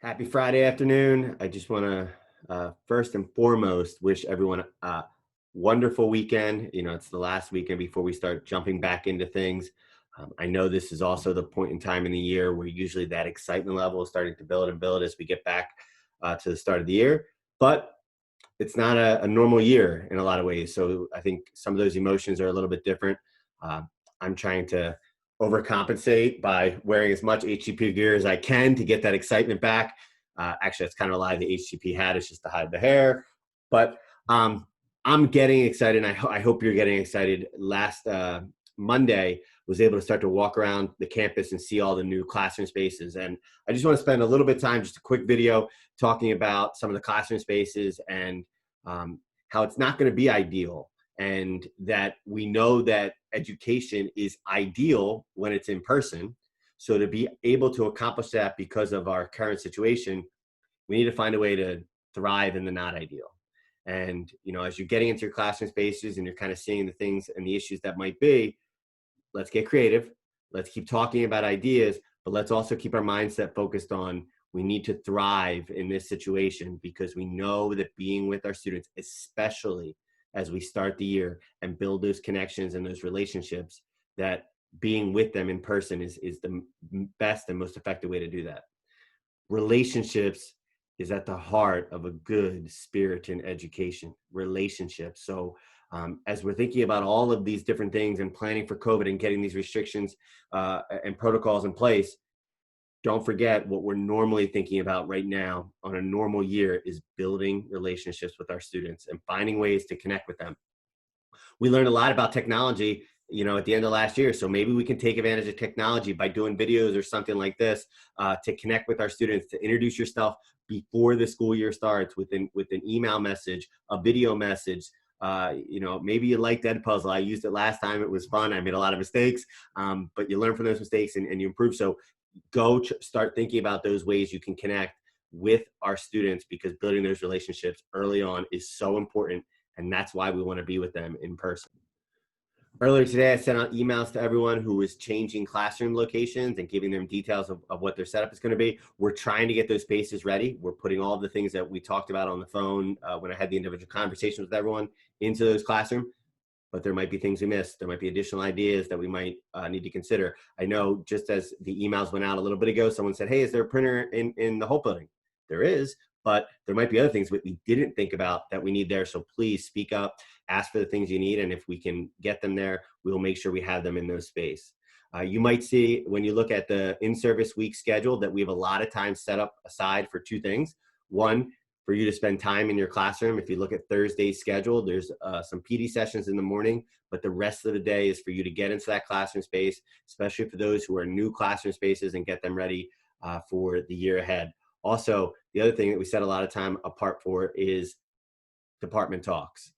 Happy Friday afternoon. I just want to first and foremost wish everyone a wonderful weekend. It's the last weekend before we start jumping back into things. I know this is also the point in time in the year where usually that excitement level is starting to build and build as we get back to the start of the year. But it's not a normal year in a lot of ways. So I think some of those emotions are a little bit different. Uh, I'm trying to overcompensate by wearing as much HTTP gear as I can to get that excitement back. Actually, that's kind of a lie. The HTTP hat is just to hide the hair. But I'm getting excited. And I hope you're getting excited. Last Monday, was able to start to walk around the campus and see all the new classroom spaces. And I just want to spend a little bit of time, just a quick video, talking about some of the classroom spaces and how it's not going to be ideal, and that we know that education is ideal when it's in person. So to be able to accomplish that because of our current situation, we need to find a way to thrive in the not ideal. And as you're getting into your classroom spaces and you're kind of seeing the things and the issues that might be, let's get creative. Let's keep talking about ideas, but let's also keep our mindset focused on we need to thrive in this situation, because we know that being with our students, especially as we start the year and build those connections and those relationships, that being with them in person is the best and most effective way to do that. Relationships is at the heart of a good spirit in education. Relationships. So as we're thinking about all of these different things and planning for COVID and getting these restrictions and protocols in place, don't forget what we're normally thinking about right now on a normal year is building relationships with our students and finding ways to connect with them. We learned a lot about technology, at the end of last year. So maybe we can take advantage of technology by doing videos or something like this to connect with our students, to introduce yourself before the school year starts with an email message, a video message. Maybe you liked Edpuzzle. I used it last time. It was fun. I made a lot of mistakes, but you learn from those mistakes and you improve. So start thinking about those ways you can connect with our students, because building those relationships early on is so important. And that's why we want to be with them in person. Earlier today, I sent out emails to everyone who was changing classroom locations and giving them details of what their setup is going to be. We're trying to get those spaces ready. We're putting all of the things that we talked about on the phone when I had the individual conversations with everyone into those classrooms. But there might be things we missed. There might be additional ideas that we might need to consider. I know just as the emails went out a little bit ago, someone said, hey, is there a printer in the whole building? There is, but there might be other things we didn't think about that we need there. So please speak up, ask for the things you need. And if we can get them there, we will make sure we have them in those space. You might see when you look at the in-service week schedule that we have a lot of time set up aside for two things. One, for you to spend time in your classroom. If you look at Thursday's schedule, there's some PD sessions in the morning, but the rest of the day is for you to get into that classroom space, especially for those who are new classroom spaces, and get them ready for the year ahead. Also, the other thing that we set a lot of time apart for is department talks.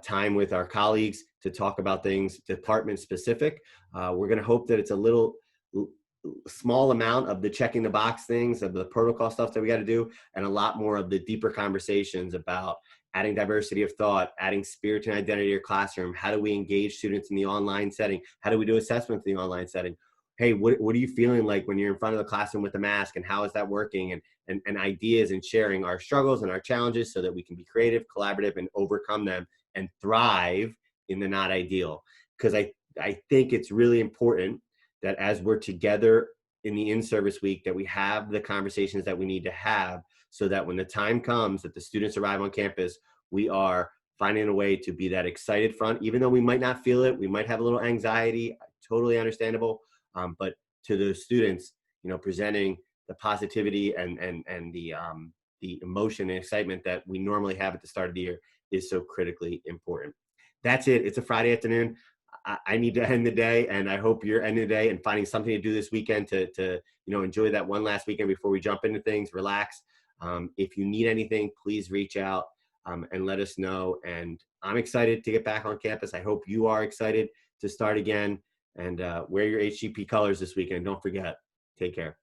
Time with our colleagues to talk about things department specific. We're going to hope that it's a little small amount of the checking the box things, of the protocol stuff that we got to do, and a lot more of the deeper conversations about adding diversity of thought, adding spirit and identity to your classroom. How do we engage students in the online setting? How do we do assessments in the online setting? Hey, what are you feeling like when you're in front of the classroom with the mask, and how is that working? And ideas, and sharing our struggles and our challenges so that we can be creative, collaborative, and overcome them and thrive in the not ideal. Because I think it's really important that as we're together in the in-service week, that we have the conversations that we need to have, so that when the time comes that the students arrive on campus, we are finding a way to be that excited front, even though we might not feel it. We might have a little anxiety, totally understandable. But to those students, presenting the positivity and the emotion and excitement that we normally have at the start of the year is so critically important. That's it. It's a Friday afternoon. I need to end the day, and I hope you're ending the day and finding something to do this weekend to enjoy that one last weekend before we jump into things, relax. If you need anything, please reach out and let us know. And I'm excited to get back on campus. I hope you are excited to start again, and wear your HGP colors this weekend. Don't forget. Take care.